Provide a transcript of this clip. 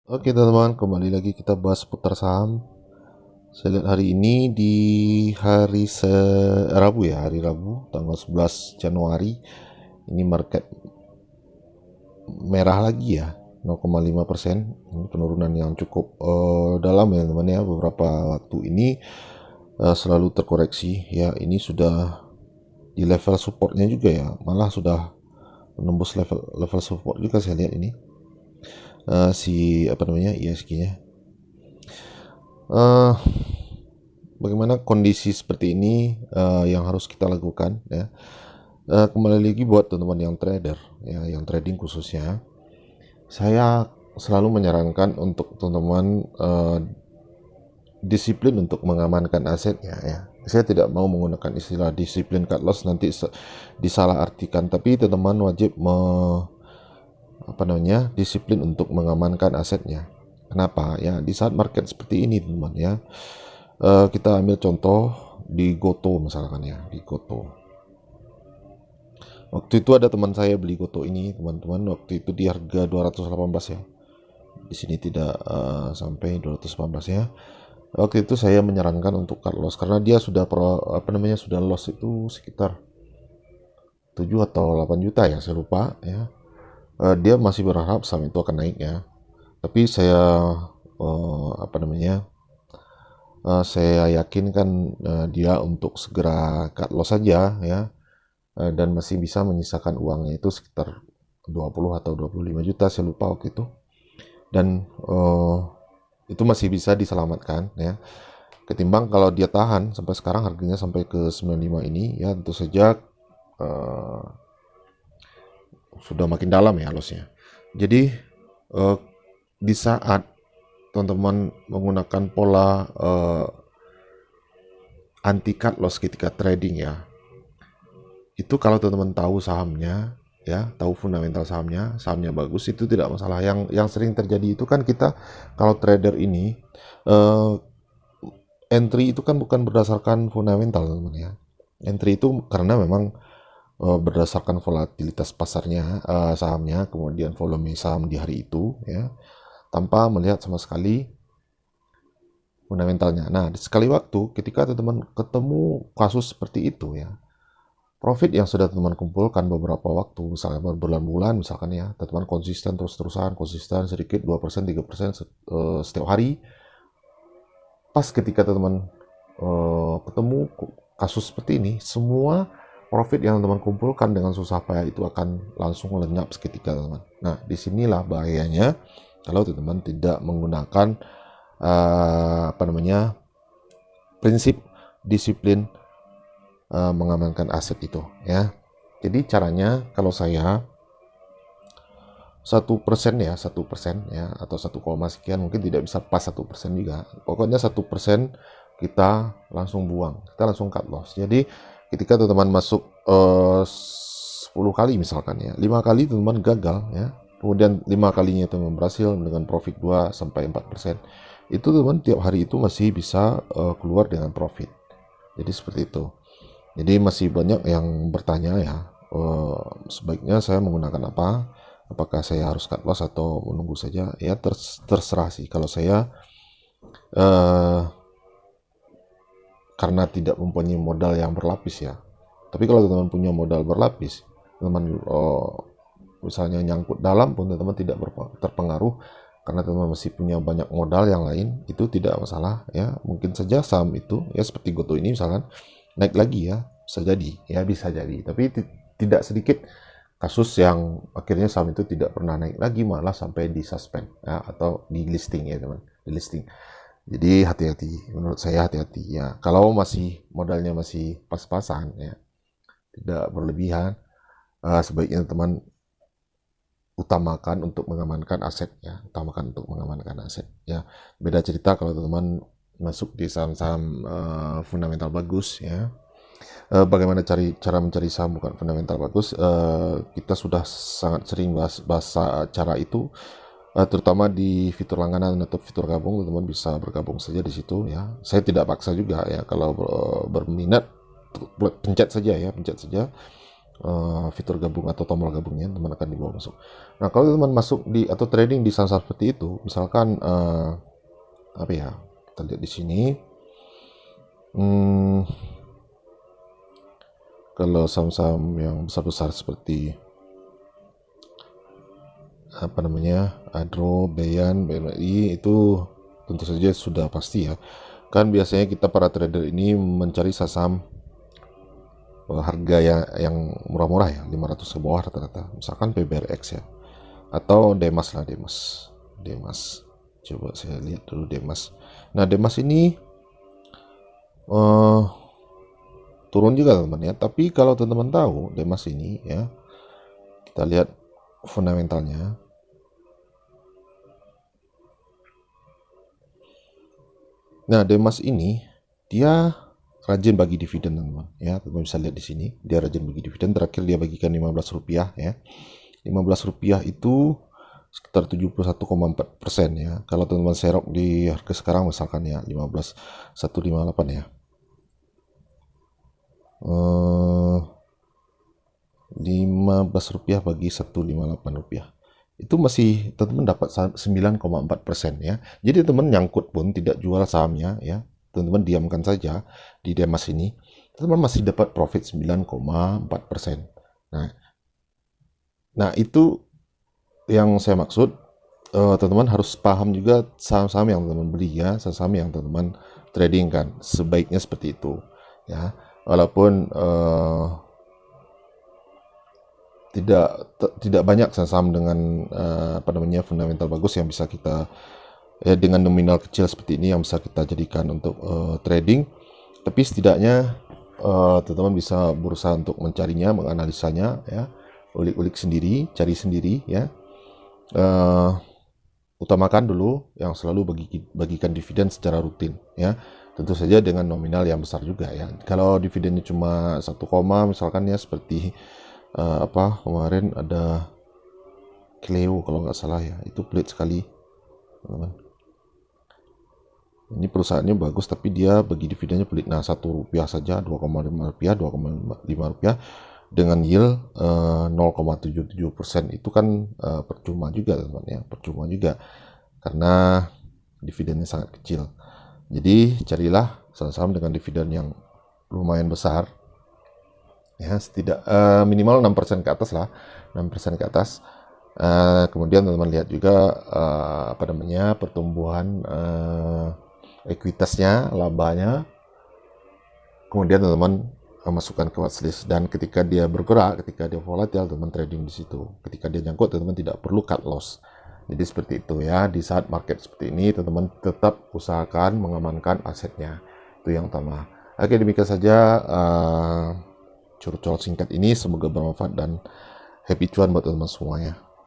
Oke teman-teman, kembali lagi kita bahas seputar saham. Saya lihat hari ini di Rabu ya, hari Rabu tanggal 11 Januari. Ini market merah lagi ya, 0,5%. Ini penurunan yang cukup dalam ya teman ya. Beberapa waktu ini selalu terkoreksi ya. Ini sudah di level supportnya juga ya, malah sudah menembus level support juga saya lihat ini. ISG-nya. Uh, Bagaimana kondisi seperti ini yang harus kita lakukan ya. Kembali lagi buat teman-teman yang trader ya, yang trading khususnya, saya selalu menyarankan untuk teman-teman disiplin untuk mengamankan asetnya ya. Saya tidak mau menggunakan istilah disiplin cut loss, nanti disalahartikan, tapi teman-teman wajib disiplin untuk mengamankan asetnya. Kenapa ya? Di saat market seperti ini teman-teman ya, kita ambil contoh di Goto misalkan ya, di Goto. Waktu itu ada teman saya beli Goto ini, teman-teman, waktu itu di harga 218 ya. Di sini tidak sampai 218 ya. Waktu itu saya menyarankan untuk cut loss karena dia sudah sudah loss itu sekitar 7 atau 8 juta ya, saya lupa ya. Dia masih berharap saham itu akan naik ya. Tapi saya saya yakinkan dia untuk segera cut loss saja ya, dan masih bisa menyisakan uangnya itu sekitar 20 atau 25 juta, saya lupa waktu itu. Dan itu masih bisa diselamatkan ya, ketimbang kalau dia tahan sampai sekarang harganya sampai ke 95 ini ya, tentu saja sudah makin dalam ya lossnya. Jadi di saat teman-teman menggunakan pola anti cut loss ketika trading ya, itu kalau teman-teman tahu sahamnya ya, tahu fundamental sahamnya bagus, itu tidak masalah. Yang sering terjadi itu kan, kita kalau trader ini entry itu kan bukan berdasarkan fundamental teman ya. Entry itu karena memang berdasarkan volatilitas pasarnya, sahamnya, kemudian volume saham di hari itu ya, tanpa melihat sama sekali fundamentalnya. Nah, di sekali waktu ketika teman-teman ketemu kasus seperti itu ya, profit yang sudah teman kumpulkan beberapa waktu, misalnya berbulan-bulan misalkan ya, teman konsisten terus-terusan, konsisten sedikit 2%, 3% setiap hari. Pas ketika teman ketemu kasus seperti ini, semua profit yang teman kumpulkan dengan susah payah itu akan langsung lenyap seketika teman. Nah, disinilah bahayanya kalau teman tidak menggunakan prinsip disiplin mengamankan aset itu ya. Jadi caranya, kalau saya 1% ya, 1% ya, atau 1, sekian, mungkin tidak bisa pas 1% juga. Pokoknya 1% kita langsung buang, kita langsung cut loss. Jadi ketika teman-teman masuk 10 kali misalkan ya, 5 kali teman-teman gagal ya, kemudian 5 kalinya teman berhasil dengan profit 2-4%, itu teman tiap hari itu masih bisa keluar dengan profit. Jadi seperti itu. Jadi masih banyak yang bertanya ya, sebaiknya saya menggunakan apa? Apakah saya harus cut loss atau menunggu saja? Ya terserah sih. Kalau saya karena tidak mempunyai modal yang berlapis ya. Tapi kalau teman-teman punya modal berlapis, teman misalnya nyangkut dalam pun teman-teman tidak terpengaruh karena teman masih punya banyak modal yang lain, itu tidak masalah ya. Mungkin saja saham itu ya, seperti Goto ini misalkan, naik lagi ya, bisa jadi, tapi tidak sedikit kasus yang akhirnya saham itu tidak pernah naik lagi, malah sampai di suspend ya, atau di listing ya teman, di listing. Jadi hati-hati, menurut saya hati-hati ya, kalau masih modalnya masih pas-pasan ya, tidak berlebihan, sebaiknya teman utamakan untuk mengamankan aset ya, Beda cerita kalau teman masuk di saham-saham fundamental bagus ya. Bagaimana cara mencari saham bukan fundamental bagus? Kita sudah sangat sering bahas cara itu, terutama di fitur langganan atau fitur gabung. Teman bisa bergabung saja di situ ya. Saya tidak paksa juga ya, kalau berminat pencet saja. fitur gabung atau tombol gabungnya, teman akan dibawa masuk. Nah, kalau teman masuk di atau trading di saham seperti itu, misalkan apa ya, kita lihat di sini. Kalau saham-saham yang besar-besar seperti apa namanya, Adro, Bayan, BNI, itu tentu saja sudah pasti ya. Kan biasanya kita para trader ini mencari saham harga yang murah-murah ya, 500 ke bawah rata-rata. Misalkan PBRX ya, atau Demas lah, Demas. Coba saya lihat dulu Demas. Nah, Demas ini turun juga teman-teman ya. Tapi kalau teman-teman tahu Demas ini ya, kita lihat fundamentalnya. Nah, Demas ini dia rajin bagi dividen teman-teman ya. Teman bisa lihat di sini, dia rajin bagi dividen. Terakhir dia bagikan Rp15 ya. Rp15 itu sekitar 71,4% ya. Kalau teman-teman serok di harga sekarang misalkan ya 15.158 ya. Rp15 bagi Rp158, itu masih teman-teman dapat 9,4% ya. Jadi teman nyangkut pun tidak jual sahamnya ya, teman-teman diamkan saja di Demas ini, teman-teman masih dapat profit 9,4%. Nah itu yang saya maksud. Teman-teman harus paham juga saham-saham yang teman-teman beli ya, saham-saham yang teman-teman trading kan, sebaiknya seperti itu ya. Walaupun tidak banyak saham dengan apa namanya, fundamental bagus yang bisa kita dengan nominal kecil seperti ini yang bisa kita jadikan untuk trading, tapi setidaknya teman-teman bisa berusaha untuk mencarinya, menganalisanya ya, ulik-ulik sendiri, cari sendiri ya. Utamakan dulu yang selalu bagikan dividen secara rutin ya, tentu saja dengan nominal yang besar juga ya. Kalau dividennya cuma 1, misalkan ya, seperti kemarin ada Cleo kalau nggak salah ya, itu pelit sekali teman-teman. Ini perusahaannya bagus tapi dia bagi dividennya pelit. Nah, Rp1 saja, Rp2,5, Rp2,5 dengan yield 0,77%, itu kan percuma juga teman-teman ya, percuma juga karena dividennya sangat kecil. Jadi carilah saham-saham dengan dividen yang lumayan besar ya, minimal 6% ke atas lah, 6% ke atas. Kemudian teman-teman lihat juga apa namanya, pertumbuhan ekuitasnya, labanya. Kemudian teman-teman masukkan ke watchlist, dan ketika dia bergerak, ketika dia volatile, teman trading di situ. Ketika dia nyangkut, teman tidak perlu cut loss. Jadi seperti itu ya. Di saat market seperti ini, teman-teman tetap usahakan mengamankan asetnya. Itu yang utama. Oke, demikian saja curcol singkat ini, semoga bermanfaat dan happy cuan buat teman-teman semuanya.